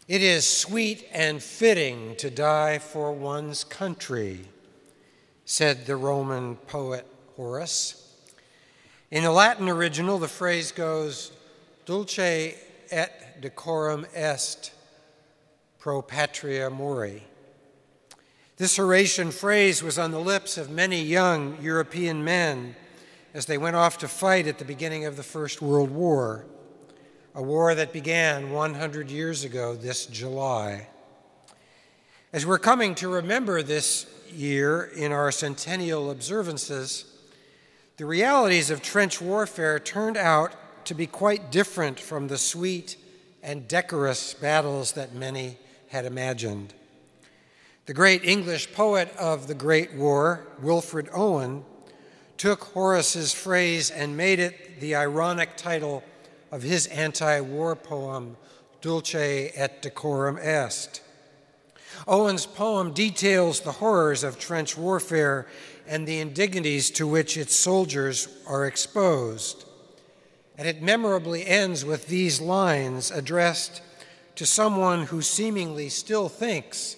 It is sweet and fitting to die for one's country, said the Roman poet Horace. In the Latin original, the phrase goes, dulce et decorum est pro patria mori. This Horatian phrase was on the lips of many young European men as they went off to fight at the beginning of the First World War, a war that began 100 years ago this July. As we're coming to remember this year in our centennial observances, the realities of trench warfare turned out to be quite different from the sweet and decorous battles that many had imagined. The great English poet of the Great War, Wilfred Owen, took Horace's phrase and made it the ironic title of his anti-war poem, Dulce et decorum est. Owen's poem details the horrors of trench warfare and the indignities to which its soldiers are exposed. And it memorably ends with these lines addressed to someone who seemingly still thinks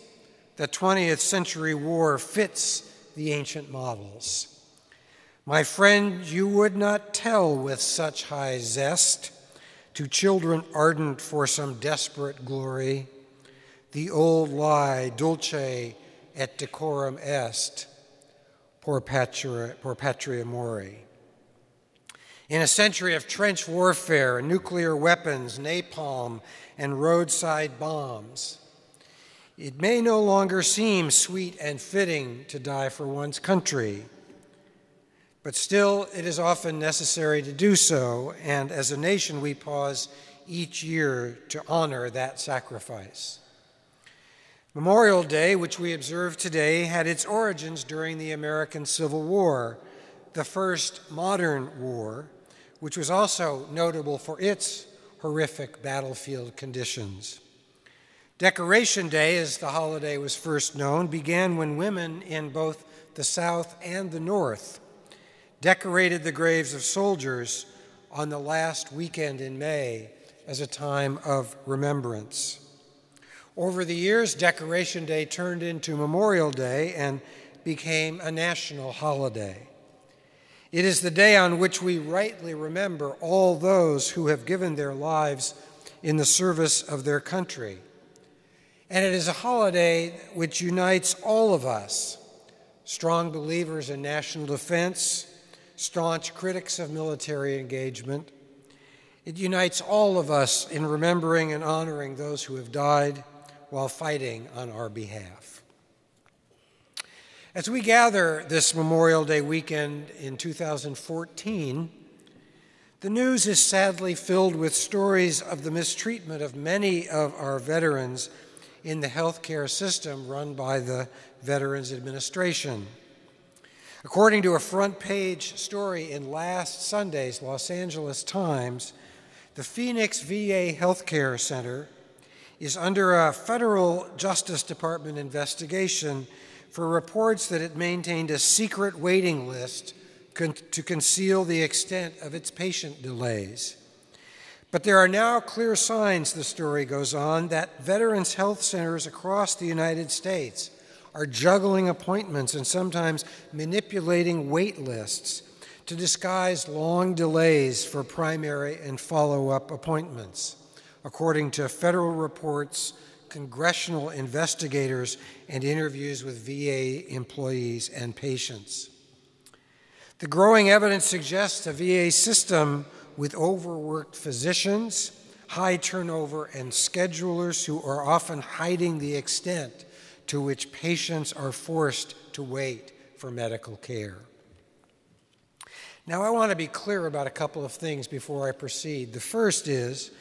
that 20th century war fits the ancient models. My friend, you would not tell with such high zest to children ardent for some desperate glory the old lie, dulce et decorum est, por patria mori. In a century of trench warfare, nuclear weapons, napalm, and roadside bombs, it may no longer seem sweet and fitting to die for one's country, but still it is often necessary to do so, and as a nation we pause each year to honor that sacrifice. Memorial Day, which we observe today, had its origins during the American Civil War, the first modern war, which was also notable for its horrific battlefield conditions. Decoration Day, as the holiday was first known, began when women in both the South and the North decorated the graves of soldiers on the last weekend in May as a time of remembrance. Over the years, Decoration Day turned into Memorial Day and became a national holiday. It is the day on which we rightly remember all those who have given their lives in the service of their country. And it is a holiday which unites all of us, strong believers in national defense, staunch critics of military engagement. It unites all of us in remembering and honoring those who have died while fighting on our behalf. As we gather this Memorial Day weekend in 2014, the news is sadly filled with stories of the mistreatment of many of our veterans in the healthcare system run by the Veterans Administration. According to a front-page story in last Sunday's Los Angeles Times, the Phoenix VA Healthcare Center is under a federal Justice Department investigation for reports that it maintained a secret waiting list to conceal the extent of its patient delays. But there are now clear signs, the story goes on, that veterans' health centers across the United States are juggling appointments and sometimes manipulating wait lists to disguise long delays for primary and follow-up appointments, according to federal reports, congressional investigators, and interviews with VA employees and patients. The growing evidence suggests a VA system with overworked physicians, high turnover, and schedulers who are often hiding the extent to which patients are forced to wait for medical care. Now, I want to be clear about a couple of things before I proceed. The first is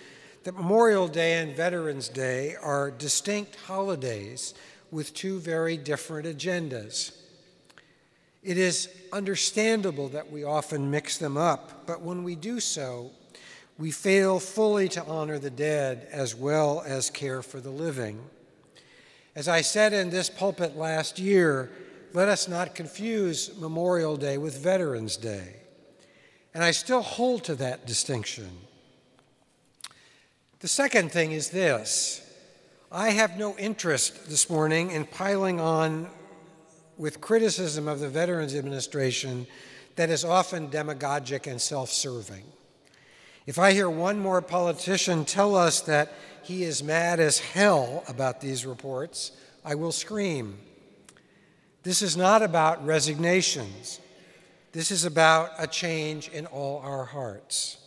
that Memorial Day and Veterans Day are distinct holidays with two very different agendas. It is understandable that we often mix them up, but when we do so, we fail fully to honor the dead as well as care for the living. As I said in this pulpit last year, let us not confuse Memorial Day with Veterans Day. And I still hold to that distinction. The second thing is this: I have no interest this morning in piling on with criticism of the Veterans Administration that is often demagogic and self-serving. If I hear one more politician tell us that he is mad as hell about these reports, I will scream. This is not about resignations. This is about a change in all our hearts.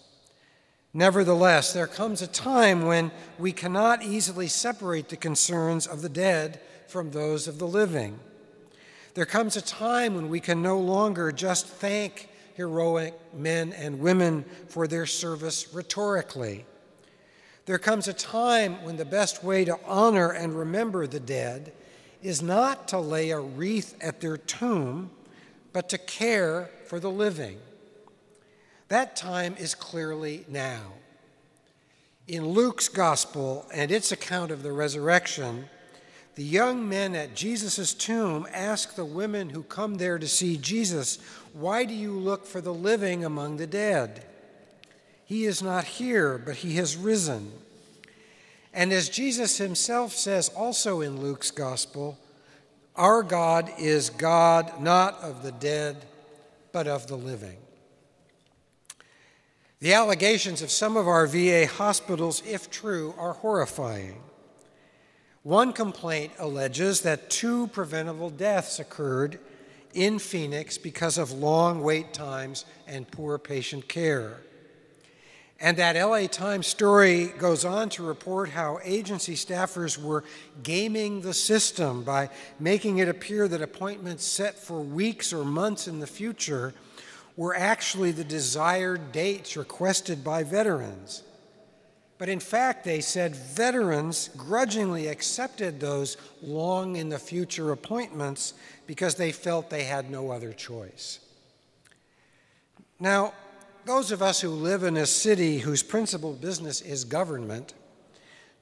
Nevertheless, there comes a time when we cannot easily separate the concerns of the dead from those of the living. There comes a time when we can no longer just thank heroic men and women for their service rhetorically. There comes a time when the best way to honor and remember the dead is not to lay a wreath at their tomb, but to care for the living. That time is clearly now. In Luke's gospel and its account of the resurrection, the young men at Jesus' tomb ask the women who come there to see Jesus, "Why do you look for the living among the dead? He is not here, but he has risen." And as Jesus himself says also in Luke's gospel, our God is God not of the dead, but of the living. The allegations of some of our VA hospitals, if true, are horrifying. One complaint alleges that 2 preventable deaths occurred in Phoenix because of long wait times and poor patient care. And that LA Times story goes on to report how agency staffers were gaming the system by making it appear that appointments set for weeks or months in the future were actually the desired dates requested by veterans. But in fact, they said veterans grudgingly accepted those long in the future appointments because they felt they had no other choice. Now, those of us who live in a city whose principal business is government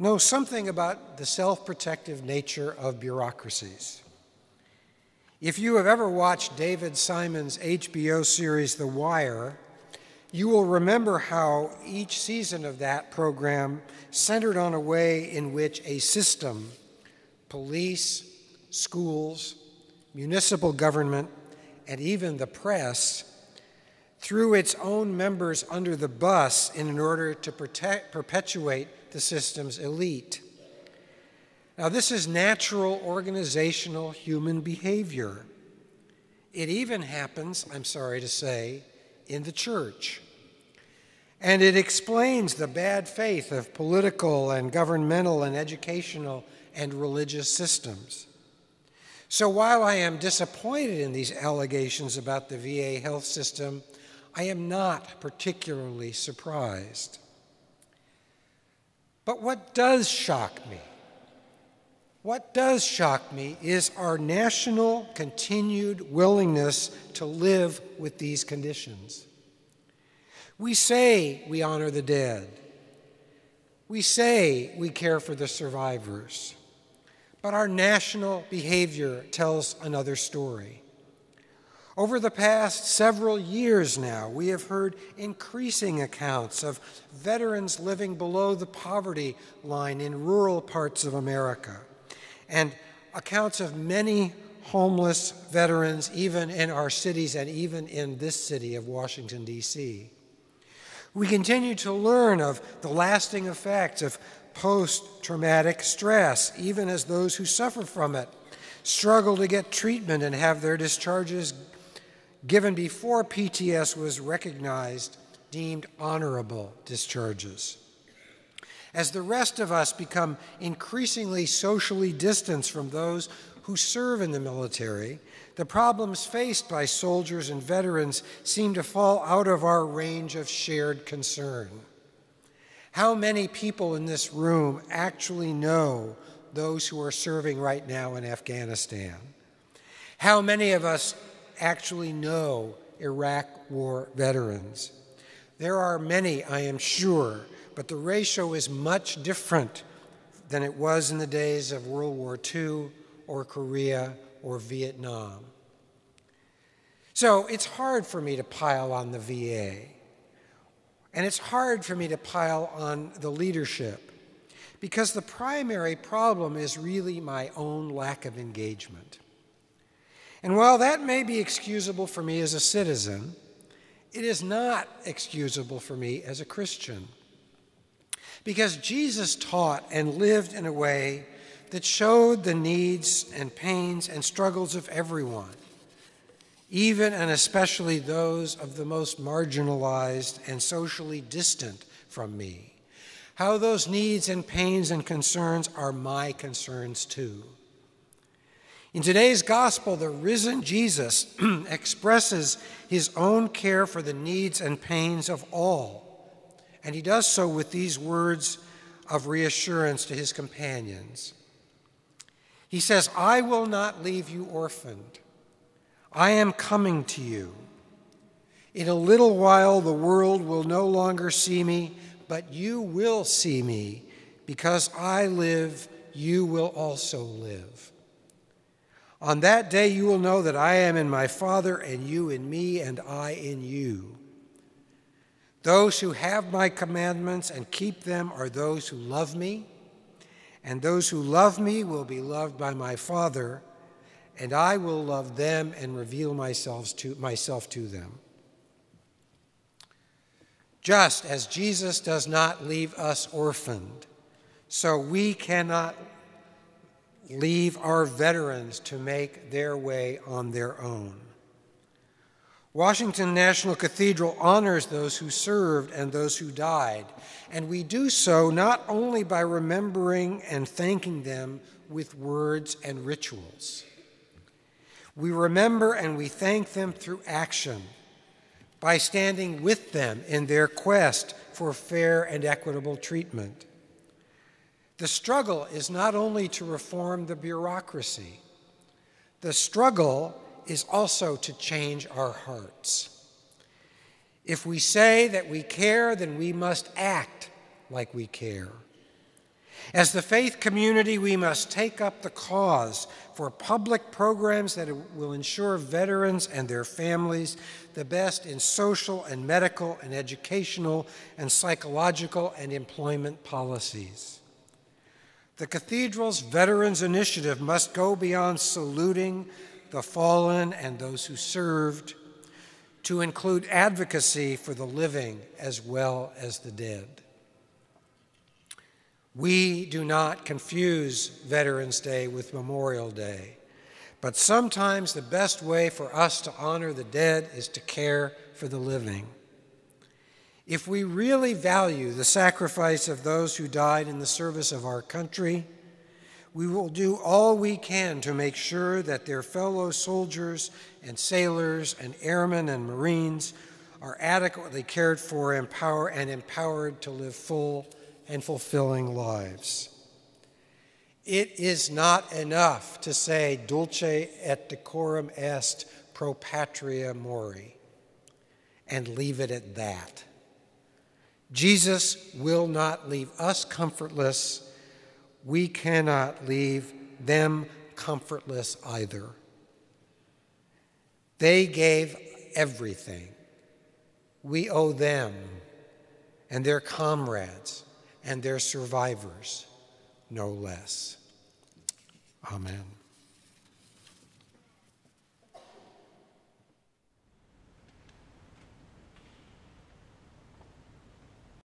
know something about the self-protective nature of bureaucracies. If you have ever watched David Simon's HBO series The Wire, you will remember how each season of that program centered on a way in which a system, police, schools, municipal government, and even the press, threw its own members under the bus in order to perpetuate the system's elite. Now, this is natural organizational human behavior. It even happens, I'm sorry to say, in the church. And it explains the bad faith of political and governmental and educational and religious systems. So while I am disappointed in these allegations about the VA health system, I am not particularly surprised. But what does shock me? What does shock me is our national continued willingness to live with these conditions. We say we honor the dead. We say we care for the survivors. But our national behavior tells another story. Over the past several years now, we have heard increasing accounts of veterans living below the poverty line in rural parts of America, and accounts of many homeless veterans even in our cities and even in this city of Washington, D.C. We continue to learn of the lasting effects of post-traumatic stress, even as those who suffer from it struggle to get treatment and have their discharges given before PTS was recognized, deemed honorable discharges. As the rest of us become increasingly socially distanced from those who serve in the military, the problems faced by soldiers and veterans seem to fall out of our range of shared concern. How many people in this room actually know those who are serving right now in Afghanistan? How many of us actually know Iraq War veterans? There are many, I am sure, but the ratio is much different than it was in the days of World War II or Korea or Vietnam. So it's hard for me to pile on the VA, and it's hard for me to pile on the leadership, because the primary problem is really my own lack of engagement. And while that may be excusable for me as a citizen, it is not excusable for me as a Christian. Because Jesus taught and lived in a way that showed the needs and pains and struggles of everyone, even and especially those of the most marginalized and socially distant from me. How those needs and pains and concerns are my concerns too. In today's gospel, the risen Jesus expresses his own care for the needs and pains of all, and he does so with these words of reassurance to his companions. He says, "I will not leave you orphaned. I am coming to you. In a little while the world will no longer see me, but you will see me. Because I live, you will also live. On that day you will know that I am in my Father, and you in me, and I in you. Those who have my commandments and keep them are those who love me, and those who love me will be loved by my Father, and I will love them and reveal myself to them." Just as Jesus does not leave us orphaned, so we cannot leave our veterans to make their way on their own. Washington National Cathedral honors those who served and those who died, and we do so not only by remembering and thanking them with words and rituals. We remember and we thank them through action, by standing with them in their quest for fair and equitable treatment. The struggle is not only to reform the bureaucracy. The struggle is also to change our hearts. If we say that we care, then we must act like we care. As the faith community, we must take up the cause for public programs that will ensure veterans and their families the best in social and medical and educational and psychological and employment policies. The Cathedral's Veterans Initiative must go beyond saluting the fallen and those who served to include advocacy for the living as well as the dead. We do not confuse Veterans Day with Memorial Day, but sometimes the best way for us to honor the dead is to care for the living. If we really value the sacrifice of those who died in the service of our country, we will do all we can to make sure that their fellow soldiers and sailors and airmen and Marines are adequately cared for and empowered to live full and fulfilling lives. It is not enough to say dulce et decorum est pro patria mori and leave it at that. Jesus will not leave us comfortless. We cannot leave them comfortless either. They gave everything. We owe them and their comrades and their survivors no less. Amen.